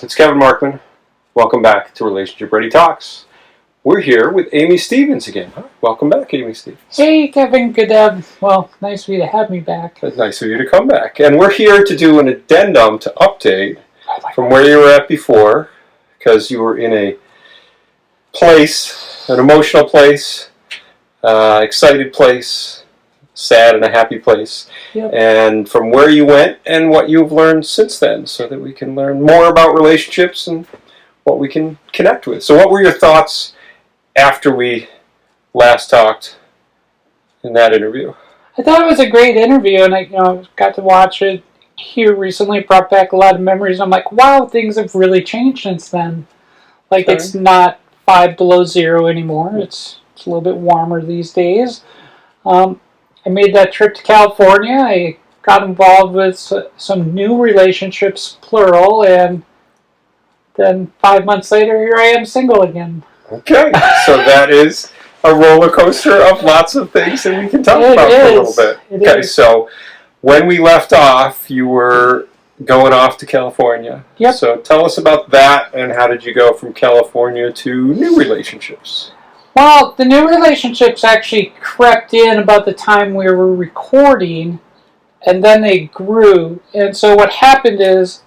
It's Kevin Markman. Welcome back to Relationship Ready Talks. We're here with Amy Stevens again. Welcome back, Amy Stevens. Hey, Kevin. Good. Nice of you to have me back. Nice of you to come back. And we're here to do an addendum to update from where you were at before, because you were in a place, an emotional place, excited place, sad and a happy place. Yep. And from where you went and what you've learned since then, so that we can learn more about relationships and what we can connect with. So what were your thoughts after we last talked in that interview? I thought it was a great interview, and I got to watch it here recently. It brought back a lot of memories. I'm like, wow, things have really changed since then. Like, okay. It's not 5 below zero anymore. It's a little bit warmer these days. I made that trip to California. I got involved with some new relationships, plural, and then 5 months later, here I am single again. Okay, so that is a roller coaster of lots of things that we can talk about for a little bit. Okay, so when we left off, you were going off to California. Yep. So tell us about that, and how did you go from California to new relationships? Well, the new relationships actually crept in about the time we were recording, and then they grew. And so what happened is,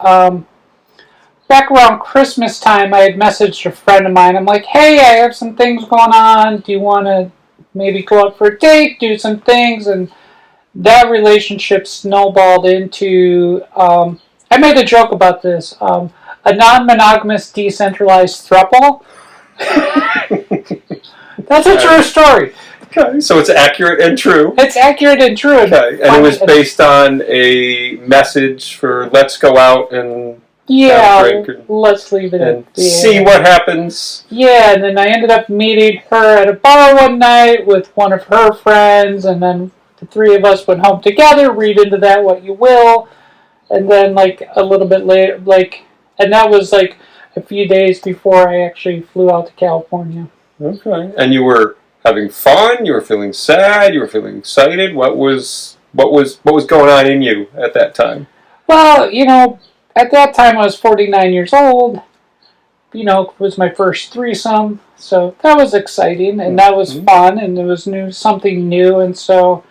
back around Christmas time, I had messaged a friend of mine. I'm like, hey, I have some things going on. Do you want to maybe go out for a date, do some things? And that relationship snowballed into, I made a joke about this, a non-monogamous decentralized thruple. That's a true story. Okay, so it's accurate and true. It's accurate and true. Okay, and it was based on a message for let's go out and have a drink and, let's leave it and see what happens. Yeah, and then I ended up meeting her at a bar one night with one of her friends, and then the three of us went home together. Read into that what you will. And then, like, a little bit later, and that was like a few days before I actually flew out to California. Okay. And you were having fun, you were feeling sad, you were feeling excited. What was going on in you at that time? Well, at that time I was 49 years old. It was my first threesome, so that was exciting, and that was fun, and it was something new, and so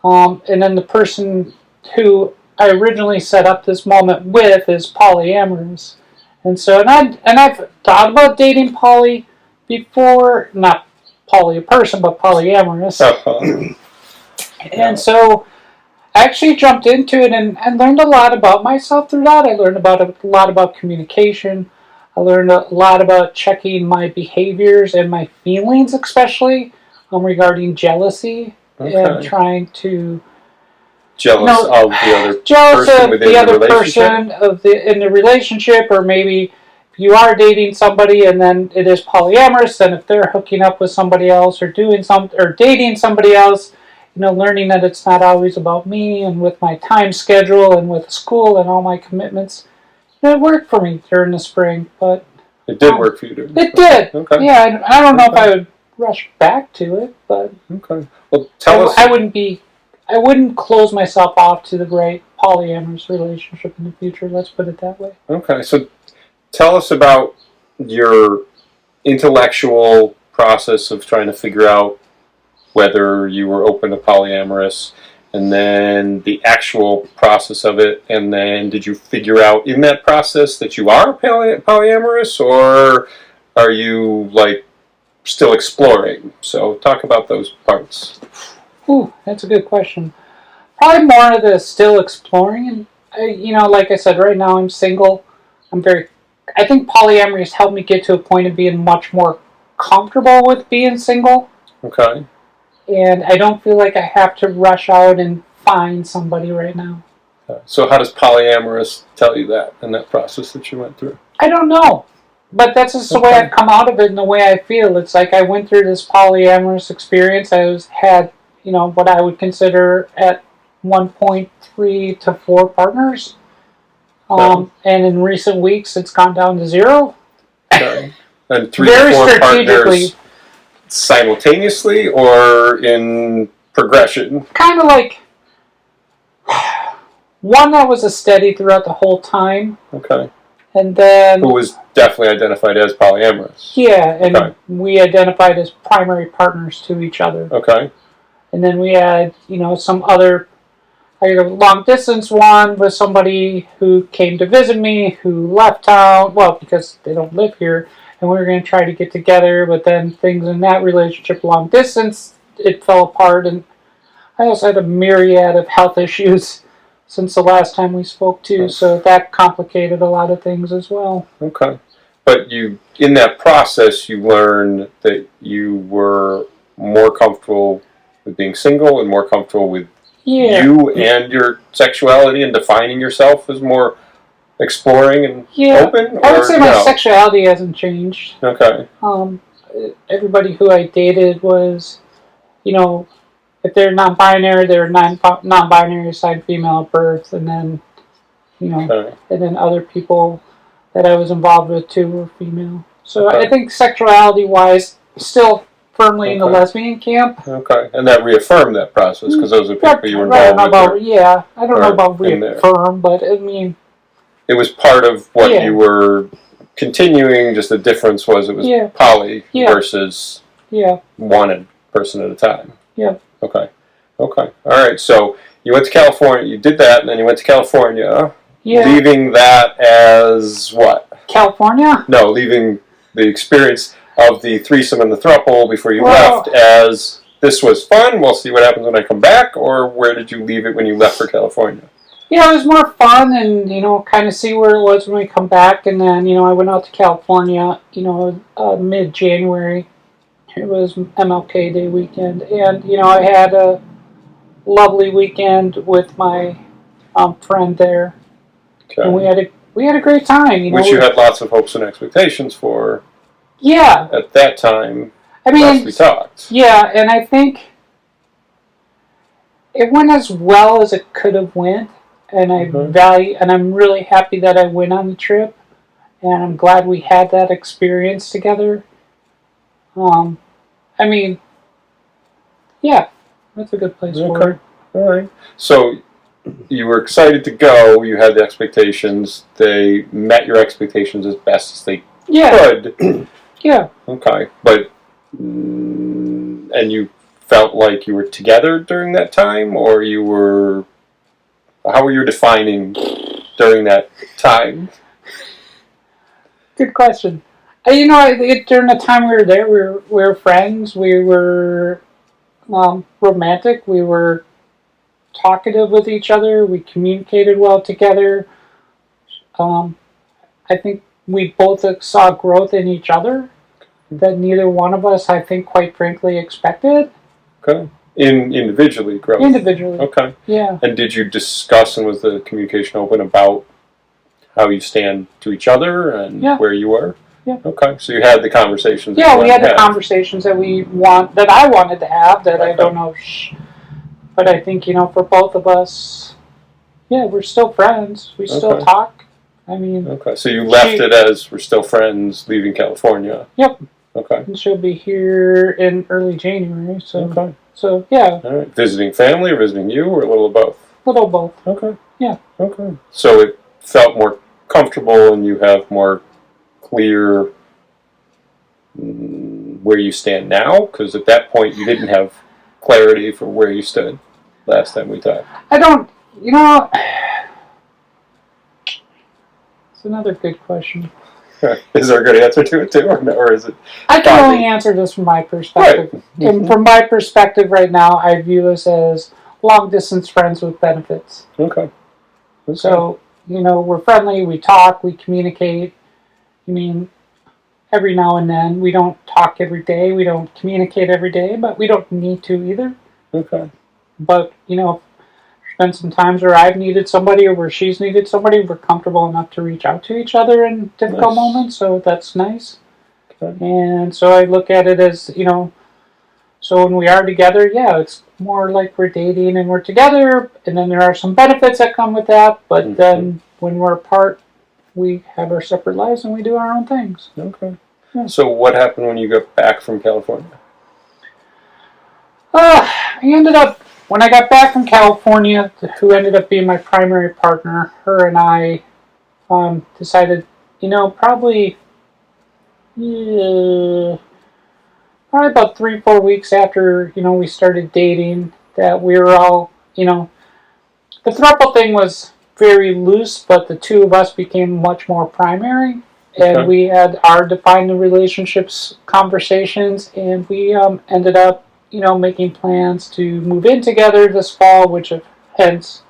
and then the person who I originally set up this moment with is polyamorous. And so I've thought about dating poly before, not poly a person, but polyamorous. And so I actually jumped into it and learned a lot about myself through that. I learned a lot about communication. I learned a lot about checking my behaviors and my feelings, especially regarding jealousy and trying to jealous of the other person in the relationship, or maybe if you are dating somebody and then it is polyamorous, then if they're hooking up with somebody else or dating somebody else, learning that it's not always about me, and with my time schedule and with school and all my commitments, it worked for me during the spring. But it did work for you during the spring. It did. Okay. Yeah, I don't know if I would rush back to it, but okay. Well, tell us. I wouldn't close myself off to the great polyamorous relationship in the future. Let's put it that way. Okay, so tell us about your intellectual process of trying to figure out whether you were open to polyamorous, and then the actual process of it, and then did you figure out in that process that you are polyamorous, or are you still exploring? So talk about those parts. Ooh, that's a good question. Probably more of the still exploring. And, like I said, right now I'm single. I think polyamory has helped me get to a point of being much more comfortable with being single. Okay. And I don't feel like I have to rush out and find somebody right now. Okay. So how does polyamorous tell you that in that process that you went through? I don't know. But that's just the way I've come out of it and the way I feel. It's like I went through this polyamorous experience. I had what I would consider at 1.3 to 4 partners. And in recent weeks, it's gone down to 0. Okay. And 3 to 4 partners simultaneously or in progression? Kind of like one that was a steady throughout the whole time. Okay. And then... Who was definitely identified as polyamorous. Yeah, and Okay. we identified as primary partners to each other. Okay. And then we had, some other... I had a long-distance one with somebody who came to visit me, who left town, well, because they don't live here, and we were going to try to get together, but then things in that relationship, long distance, it fell apart, and I also had a myriad of health issues since the last time we spoke too, so that complicated a lot of things as well. Okay. But in that process, you learned that you were more comfortable with being single and more comfortable with you and your sexuality, and defining yourself as more exploring and open? I would say my sexuality hasn't changed. Okay. Everybody who I dated was, if they're non-binary, they're non-binary, assigned female at birth, and then, and then other people that I was involved with too were female. So I think sexuality-wise, still firmly in the lesbian camp. Okay, and that reaffirmed that process because those are people you were involved with. I don't know about reaffirm, but I mean, it was part of what you were continuing. Just the difference was it was poly versus one person at a time. Yeah. Okay. All right. So you went to California. You did that, and then you went to California. Yeah. Leaving that as what? California? No, leaving the experience of the threesome and the thruple before you left as this was fun. We'll see what happens when I come back. Or where did you leave it when you left for California? Yeah, it was more fun and, kind of see where it was when we come back. And then, I went out to California, mid-January. It was MLK Day weekend. And, I had a lovely weekend with my friend there. Okay. And we had a great time. Which you had lots of hopes and expectations for. Yeah. At that time, last we talked. Yeah, and I think it went as well as it could have went. And I'm really happy that I went on the trip, and I'm glad we had that experience together. That's a good place for it. All right. So you were excited to go. You had the expectations. They met your expectations as best as they could. Yeah. Okay. But and you felt like you were together during that time, or you were? How were you defining during that time? Good question. During the time we were there, we were friends. We were romantic. We were talkative with each other. We communicated well together. I think we both saw growth in each other that neither one of us, I think, quite frankly, expected. Okay. Individually growth? Individually. Okay. Yeah. And did you discuss, and was the communication open about how you stand to each other and where you were? Yeah. Okay. So you had the conversations. Yeah, we had the conversations that I wanted to have, that I don't know. But I think, for both of us, we're still friends. We still talk. Okay. So you left it as we're still friends leaving California. Yep. Okay. And she'll be here in early January, so. Okay. So, yeah. All right. Visiting family or visiting you, or a little of both? A little of both. Okay. Yeah. Okay. So it felt more comfortable and you have more clear where you stand now? Because at that point you didn't have clarity for where you stood last time we talked. I don't, it's another good question. Is there a good answer to it too, or is it? I can only answer this from my perspective. Right. And from my perspective right now, I view this as long-distance friends with benefits. Okay. So, we're friendly, we talk, we communicate. Every now and then. We don't talk every day, we don't communicate every day, but we don't need to either. Okay. But, there's been some times where I've needed somebody or where she's needed somebody. We're comfortable enough to reach out to each other in difficult moments, so that's nice. Okay. And so I look at it as, so when we are together, it's more like we're dating and we're together, and then there are some benefits that come with that, but then when we're apart, we have our separate lives and we do our own things. Okay. Yeah. So what happened when you got back from California? When I got back from California, who ended up being my primary partner, her and I decided probably about 3-4 weeks after, we started dating, that we were all, the thruple thing was very loose, but the two of us became much more primary. And Okay. we had our defined the relationships conversations, and we ended up, making plans to move in together this fall, which have hence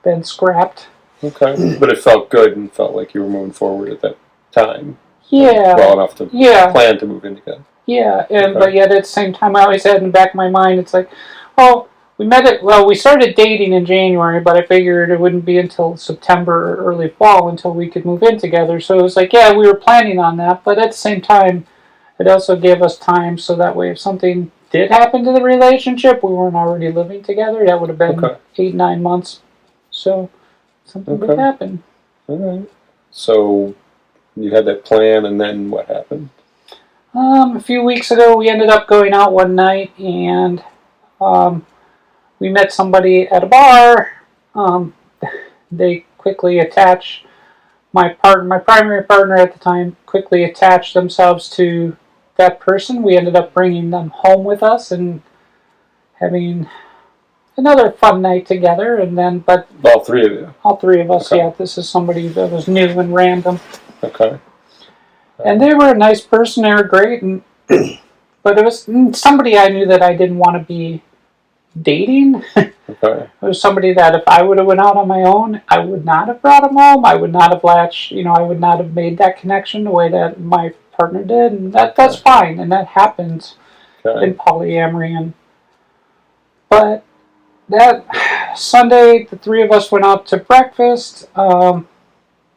been scrapped. Okay. But it felt good and felt like you were moving forward at that time. Yeah. Well enough to Yeah. plan to move in together. Yeah, and Okay. but yet at the same time, I always had in the back of my mind, it's like, well, we started dating in January, but I figured it wouldn't be until September or early fall until we could move in together. So it was like, yeah, we were planning on that, but at the same time, it also gave us time so that way if something did happen to the relationship, we weren't already living together. That would have been Okay. 8-9 months. So something did happen. All right. So you had that plan, and then what happened? A few weeks ago, we ended up going out one night, and we met somebody at a bar. They quickly attached my primary partner at the time, quickly attached themselves to that person. We ended up bringing them home with us and having another fun night together. And then, but All three of you. all three of us, Okay. yeah. This is somebody that was new and random. Okay. And they were a nice person. They were great, but it was somebody I knew that I didn't want to be dating. Okay. It was somebody that if I would have went out on my own, I would not have brought him home. I would not have latched, I would not have made that connection the way that my partner did. And that's fine. And that happens in polyamory. But that Sunday, the three of us went out to breakfast.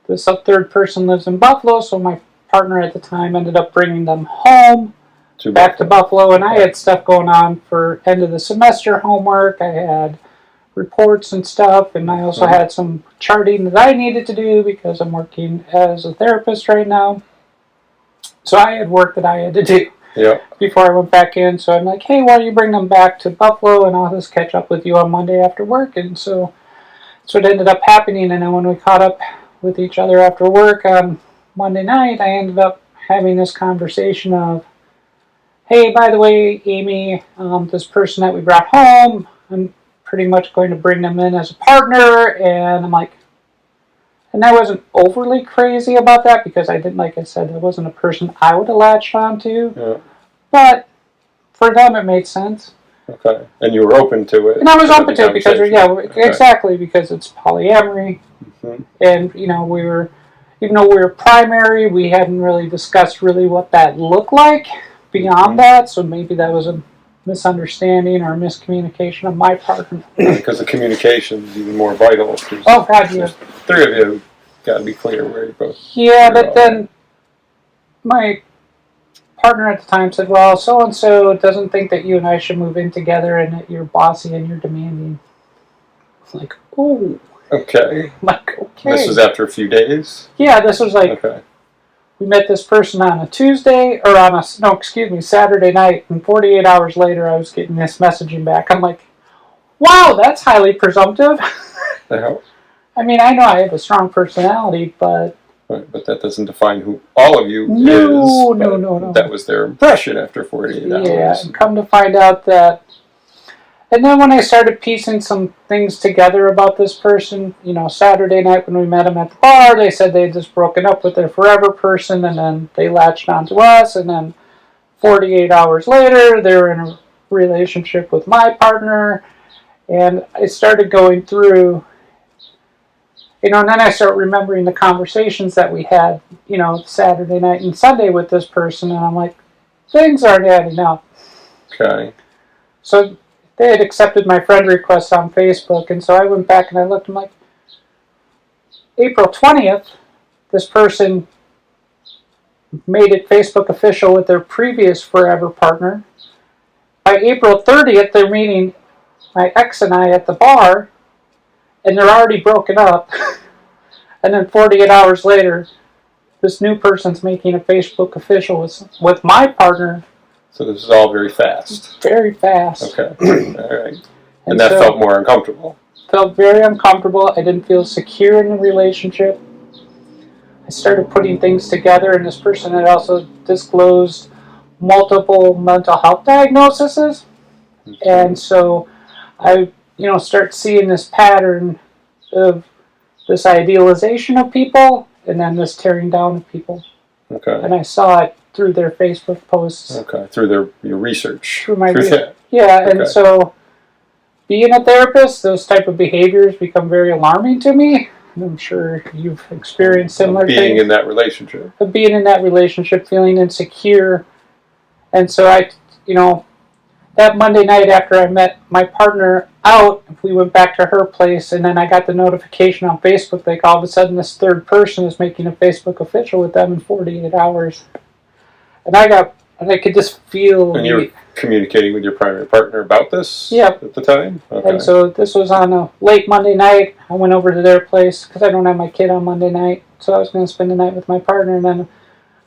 This third person lives in Buffalo, so my partner at the time ended up bringing them home. Back to Buffalo, and I had stuff going on for end of the semester homework. I had reports and stuff, and I also had some charting that I needed to do because I'm working as a therapist right now. So I had work that I had to do before I went back in. So I'm like, hey, why don't you bring them back to Buffalo, and I'll just catch up with you on Monday after work. And so that's what ended up happening. And then when we caught up with each other after work on Monday night, I ended up having this conversation of, hey, by the way, Amy, this person that we brought home, I'm pretty much going to bring them in as a partner. And I'm like, and I wasn't overly crazy about that because I didn't, like I said, that wasn't a person I would have latched onto. Yeah. But for them, it made sense. Okay. And you were open to it. And I was open to it because, exactly, because it's polyamory. Mm-hmm. And, even though we were primary, we hadn't really discussed really what that looked like beyond that, so maybe that was a misunderstanding or miscommunication on my part. Because the communication is even more vital. Oh, God, yeah. Three of you got to be clear where you're both. Yeah, but then my partner at the time said, well, so-and-so doesn't think that you and I should move in together and that you're bossy and you're demanding. It's like, oh. Okay. Like, okay. This was after a few days? Yeah, this was like, we met this person on a Tuesday, or Saturday night, and 48 hours later I was getting this messaging back. I'm like, wow, that's highly presumptive. I mean, I know I have a strong personality, but... Right, but that doesn't define who all of you is. No. That was their impression after 48 hours. Yeah, and come to find out that... And then when I started piecing some things together about this person, Saturday night when we met them at the bar, they said they had just broken up with their forever person, and then they latched onto us, and then 48 hours later, they were in a relationship with my partner, and I started going through, and then I start remembering the conversations that we had, Saturday night and Sunday with this person, and I'm like, things aren't adding up. Okay. So they had accepted my friend request on Facebook, and so I went back and I looked, I'm like, April 20th, this person made it Facebook official with their previous forever partner. By April 30th, they're meeting my ex and I at the bar, and they're already broken up. And then 48 hours later, this new person's making a Facebook official with my partner. So this is all very fast. Very fast. Okay. All right. And that felt more uncomfortable. Felt very uncomfortable. I didn't feel secure in the relationship. I started putting things together, and this person had also disclosed multiple mental health diagnoses. And so I, start seeing this pattern of this idealization of people and then this tearing down of people. Okay. And I saw it through their Facebook posts. Okay. Through your research. Through my research. Yeah, and so being a therapist, those type of behaviors become very alarming to me. I'm sure you've experienced similar things. Being in that relationship. Being in that relationship, feeling insecure. And so that Monday night after I met my partner out, we went back to her place, and then I got the notification on Facebook, like all of a sudden this third person is making a Facebook official with them in 48 hours. And I could just feel... And you were communicating with your primary partner about this at the time? Okay. And so this was on a late Monday night. I went over to their place because I don't have my kid on Monday night, so I was going to spend the night with my partner, and then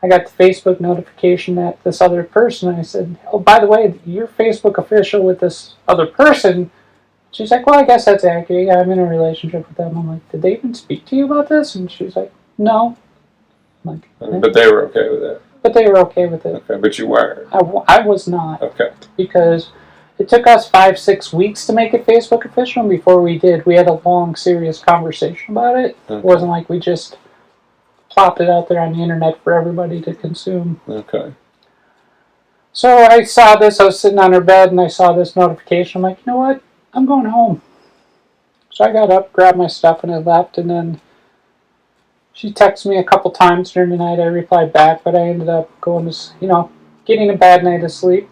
I got the Facebook notification that this other person, I said, oh, by the way, you're Facebook official with this other person. She's like, well, I guess that's accurate. Yeah, I'm in a relationship with them. I'm like, did they even speak to you about this? And she's like, no. I'm like, But they were okay with it. But they were okay with it. Okay, but you weren't. I was not. Okay. Because it took us 5-6 weeks to make it Facebook official, and before we did, we had a long, serious conversation about it. Okay. It wasn't like we just plopped it out there on the internet for everybody to consume. Okay. So I saw this, I was sitting on her bed, and I saw this notification. I'm like, you know what? I'm going home. So I got up, grabbed my stuff, and I left, and then she texted me a couple times during the night. I replied back, but I ended up going to, getting a bad night of sleep,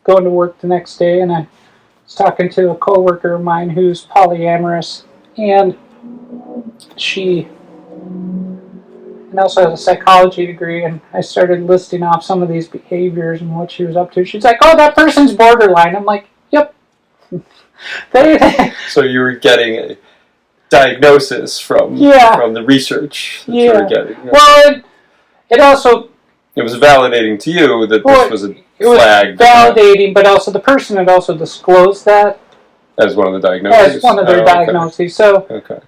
going to work the next day, and I was talking to a coworker of mine who's polyamorous, and she also has a psychology degree, and I started listing off some of these behaviors and what she was up to. She's like, oh, that person's borderline. I'm like, yep. So you were getting a diagnosis from the research that you were getting. Well, it also... It was validating to you that this was a flag. It was validating, but also the person had also disclosed that. As one of the diagnoses? As one of their diagnoses. Okay. So, okay.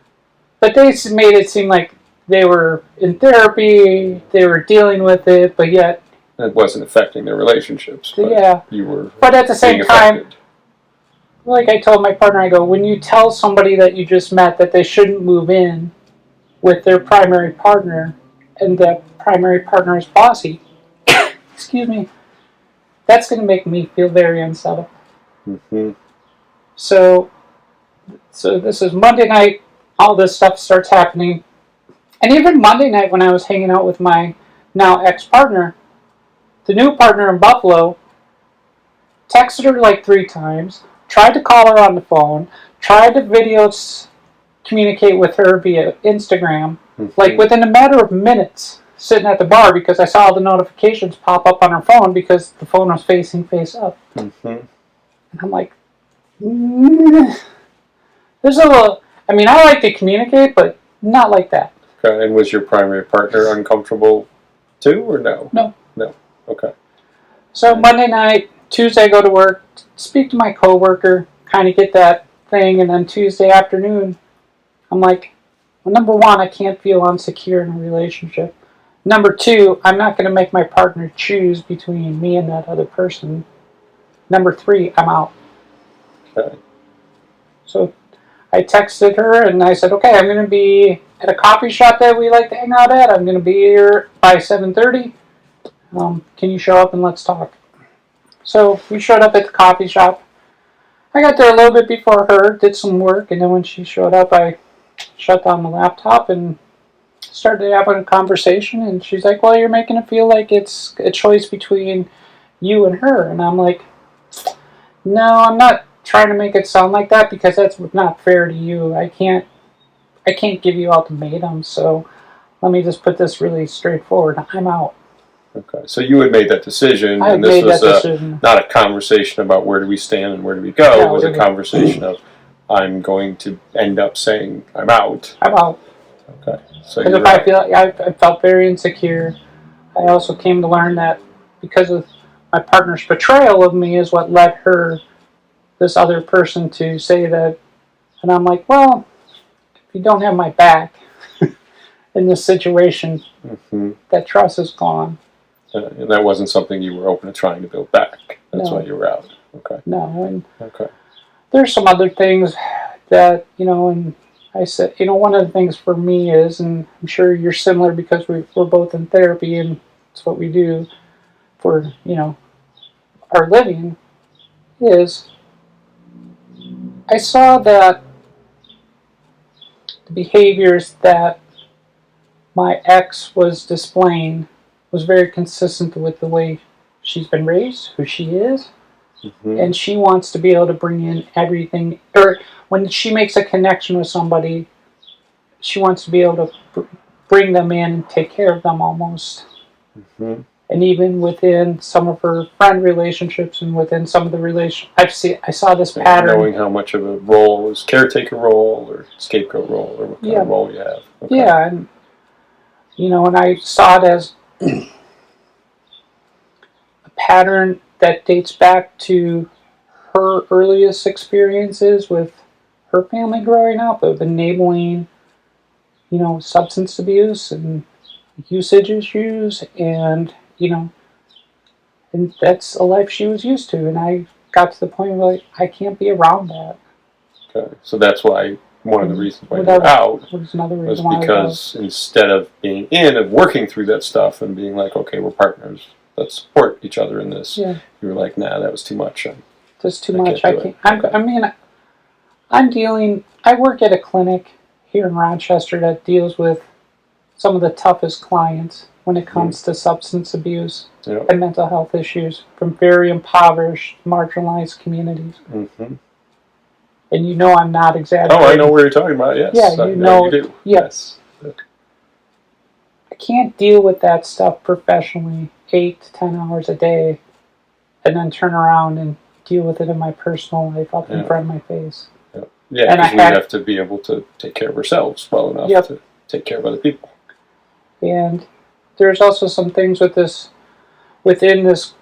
But they made it seem like they were in therapy, they were dealing with it, but yet... It wasn't affecting their relationships. But you were But at the same time... affected. Like I told my partner, I go, when you tell somebody that you just met that they shouldn't move in with their primary partner, and the primary partner is bossy, excuse me, that's going to make me feel very unsettled. Mm-hmm. So this is Monday night, all this stuff starts happening. And even Monday night when I was hanging out with my now ex-partner, the new partner in Buffalo, texted her like 3 times, tried to call her on the phone, tried to communicate with her via Instagram, like within a matter of minutes, sitting at the bar because I saw the notifications pop up on her phone because the phone was facing face up. Mm-hmm. And I'm like, there's a little, I like to communicate, but not like that. Okay, and was your primary partner uncomfortable too, or no? No. No, okay. So Monday night, Tuesday I go to work, speak to my coworker, kind of get that thing, and then Tuesday afternoon, I'm like, well, number 1, I can't feel insecure in a relationship. Number 2, I'm not going to make my partner choose between me and that other person. Number 3, I'm out. Okay. So I texted her and I said, okay, I'm going to be at a coffee shop that we like to hang out at. I'm going to be here by 7:30. Can you show up and let's talk? So we showed up at the coffee shop. I got there a little bit before her, did some work, and then when she showed up, I shut down the laptop and started having a conversation. And she's like, well, you're making it feel like it's a choice between you and her. And I'm like, no, I'm not trying to make it sound like that because that's not fair to you. I can't give you ultimatums, so let me just put this really straightforward. I'm out. Okay, so you had made that decision, and this was not a conversation about where do we stand and where do we go. It was a conversation of, I'm going to end up saying I'm out. I'm out. Okay. So because if I felt very insecure. I also came to learn that because of my partner's betrayal of me is what led this other person to say that. And I'm like, well, if you don't have my back, in this situation, that trust is gone. And that wasn't something you were open to trying to build back. That's why you were out. Okay. No, and okay. There's some other things that, and I said, one of the things for me is, and I'm sure you're similar because we're both in therapy and it's what we do for, our living, is I saw that the behaviors that my ex was displaying was very consistent with the way she's been raised, who she is, and she wants to be able to bring in everything, or when she makes a connection with somebody, she wants to be able to bring them in and take care of them almost. And even within some of her friend relationships and within some of the I saw this pattern. Knowing how much of a role is caretaker role or scapegoat role or what kind of role you have. Okay. Yeah, and and I saw it as a pattern that dates back to her earliest experiences with her family growing up of enabling, substance abuse and usage issues, and and that's a life she was used to, and I got to the point where I can't be around that. Okay, so that's why one of the reasons why you're out was because instead of being in and working through that stuff and being like, okay, we're partners, let's support each other in this. You were like, nah, that was too much. That's too much. I can't. I work at a clinic here in Rochester that deals with some of the toughest clients when it comes to substance abuse and mental health issues from very impoverished, marginalized communities. And I'm not exaggerating. Oh, I know what you're talking about, yes. Yeah, you do. Yes. I can't deal with that stuff professionally 8 to 10 hours a day and then turn around and deal with it in my personal life up in front of my face. Yeah, because we have to be able to take care of ourselves well enough to take care of other people. And there's also some things within this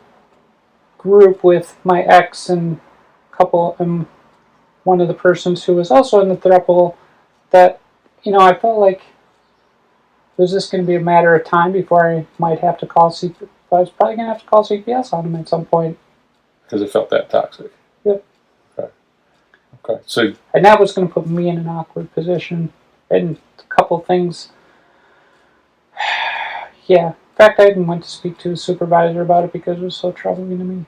group with my ex and couple and one of the persons who was also in the thruple that, I felt like, was this going to be a matter of time before I might have to call CPS? I was probably going to have to call CPS on him at some point. Because it felt that toxic. Yep. Okay. So, and that was going to put me in an awkward position. And a couple things. Yeah. In fact, I even went to speak to a supervisor about it because it was so troubling to me.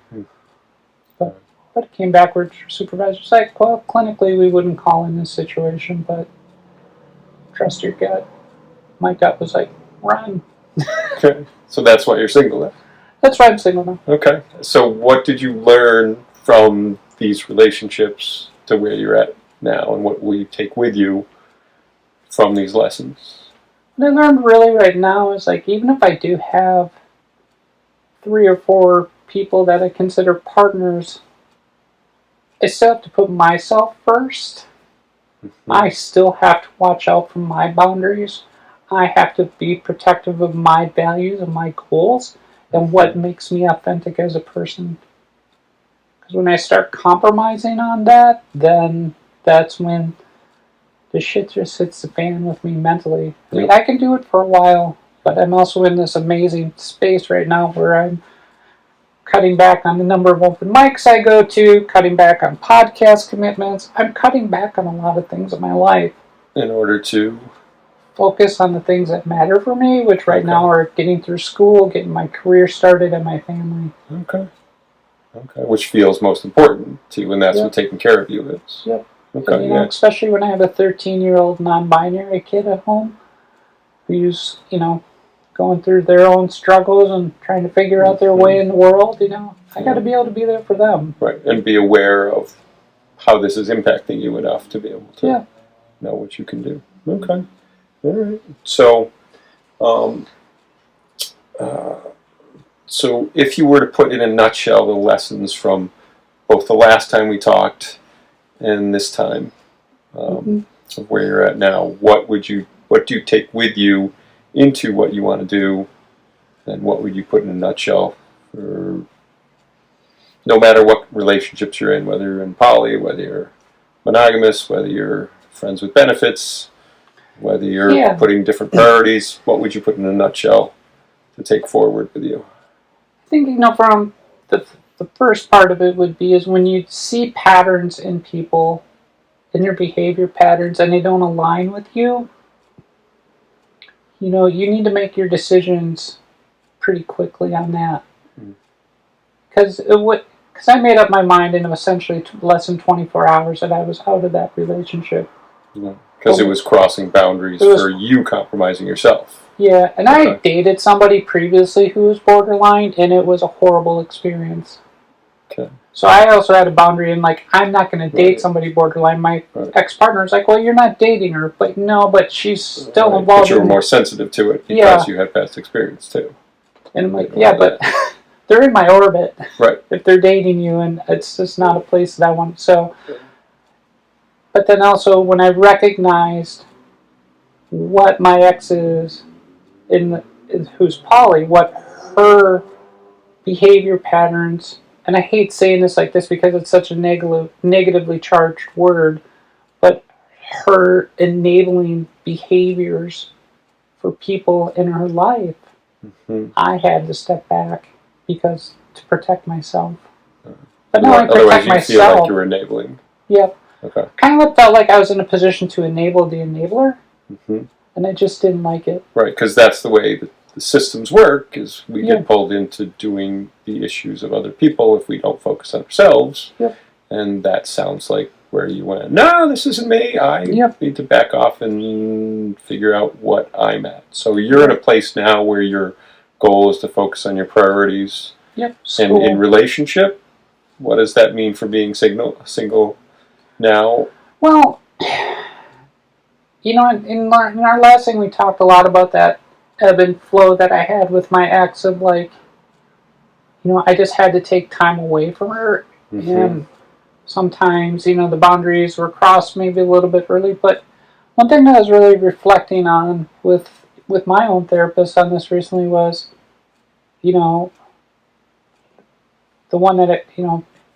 But it came backwards. Supervisor's like, well, clinically we wouldn't call in this situation, but trust your gut. My gut was like, run. Okay. So that's why you're single then? That's why I'm single now. Okay. So what did you learn from these relationships to where you're at now, and what will you take with you from these lessons? What I learned really right now is even if I do have 3 or 4 people that I consider partners, I still have to put myself first. I still have to watch out for my boundaries. I have to be protective of my values and my goals and what makes me authentic as a person. Because when I start compromising on that, then that's when the shit just hits the fan with me mentally. I mean, I can do it for a while, but I'm also in this amazing space right now where I'm cutting back on the number of open mics I go to, cutting back on podcast commitments. I'm cutting back on a lot of things in my life. In order to focus on the things that matter for me, which right now are getting through school, getting my career started, and my family. Okay. Which feels most important to you, and that's what taking care of you is. Yep. Okay. And, especially when I have a 13-year-old non-binary kid at home who's, going through their own struggles and trying to figure out their way in the world, I got to be able to be there for them. Right, and be aware of how this is impacting you enough to be able to know what you can do. Okay. All right. So, so if you were to put in a nutshell the lessons from both the last time we talked and this time, of where you're at now, what do you take with you into what you want to do, and what would you put in a nutshell for no matter what relationships you're in, whether you're in poly, whether you're monogamous, whether you're friends with benefits, Whether you're putting different priorities, what would you put in a nutshell to take forward with you? I think, from the first part of it would be is when you see patterns in people, in their behavior patterns, and they don't align with you, you need to make your decisions pretty quickly on that. Because I made up my mind in essentially less than 24 hours that I was out of that relationship. Because it was crossing boundaries for you compromising yourself. Yeah, and I dated somebody previously who was borderline, and it was a horrible experience. Okay. So I also had a boundary in, I'm not going to date somebody borderline. My ex-partner was like, well, you're not dating her. But no, but she's still involved. But you were more sensitive to it because you had past experience, too. And I'm like, but they're in my orbit. Right. If they're dating you, and it's just not a place that I want. So, but then also when I recognized what my ex is, who's poly, what her behavior patterns, and I hate saying this like this because it's such a negatively charged word, but her enabling behaviors for people in her life, I had to step back because to protect myself. But now I protect myself. Feel like you're enabling. Yep. Okay. Kind of felt like I was in a position to enable the enabler, and I just didn't like it. Right, because that's the way that the systems work, is we get pulled into doing the issues of other people if we don't focus on ourselves. Yep. And that sounds like where you went, no, this isn't me. I need to back off and figure out what I'm at. So you're in a place now where your goal is to focus on your priorities. Yep. And in relationship, what does that mean for being single now? Well, in our last thing we talked a lot about that ebb and flow that I had with my ex of I just had to take time away from her. And sometimes, the boundaries were crossed maybe a little bit early. But one thing that I was really reflecting on with my own therapist on this recently was, the one that,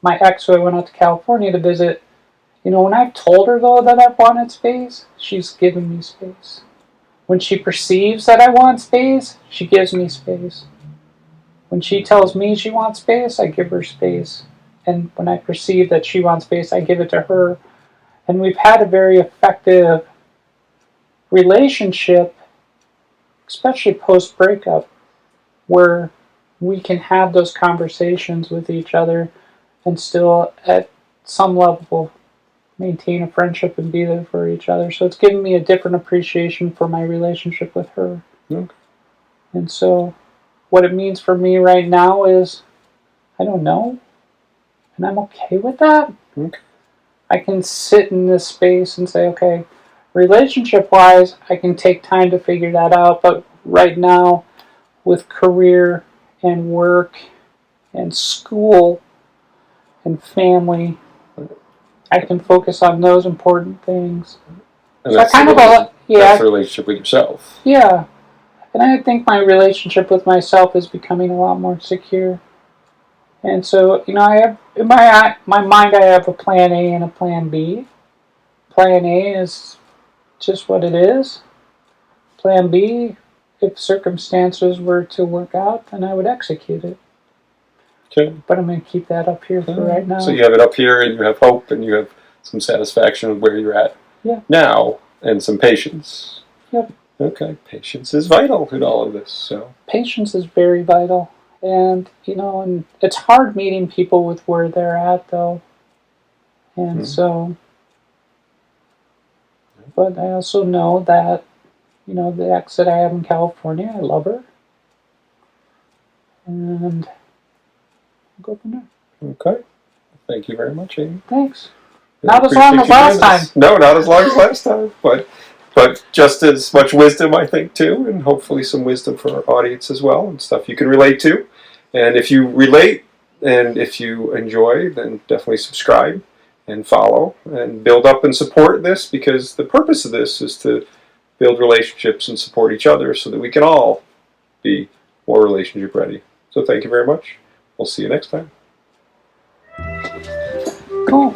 my ex who I went out to California to visit, when I've told her, though, that I've wanted space, she's given me space. When she perceives that I want space, she gives me space. When she tells me she wants space, I give her space. And when I perceive that she wants space, I give it to her. And we've had a very effective relationship, especially post-breakup, where we can have those conversations with each other and still, at some level, maintain a friendship and be there for each other. So it's given me a different appreciation for my relationship with her. Okay. And so what it means for me right now is, I don't know. And I'm okay with that. Okay. I can sit in this space and say, okay, relationship-wise, I can take time to figure that out. But right now, with career and work and school and family, I can focus on those important things. And so that's the relationship with yourself. Yeah. And I think my relationship with myself is becoming a lot more secure. And so, I have, in my mind, I have a plan A and a plan B. Plan A is just what it is. Plan B, if circumstances were to work out, then I would execute it. Okay. But I'm going to keep that up here for right now. So you have it up here, and you have hope, and you have some satisfaction with where you're at now, and some patience. Yep. Okay. Patience is vital in all of this. So patience is very vital. And, and it's hard meeting people with where they're at, though. And so, but I also know that, the ex that I have in California, I love her. And I'll go from there. Okay. Thank you very much, Amy. Thanks. Not as long as last time. No, not as long as last time, but just as much wisdom, I think, too, and hopefully some wisdom for our audience as well, and stuff you can relate to. And if you relate and if you enjoy, then definitely subscribe and follow and build up and support this, because the purpose of this is to build relationships and support each other so that we can all be more relationship ready. So thank you very much. We'll see you next time. Cool.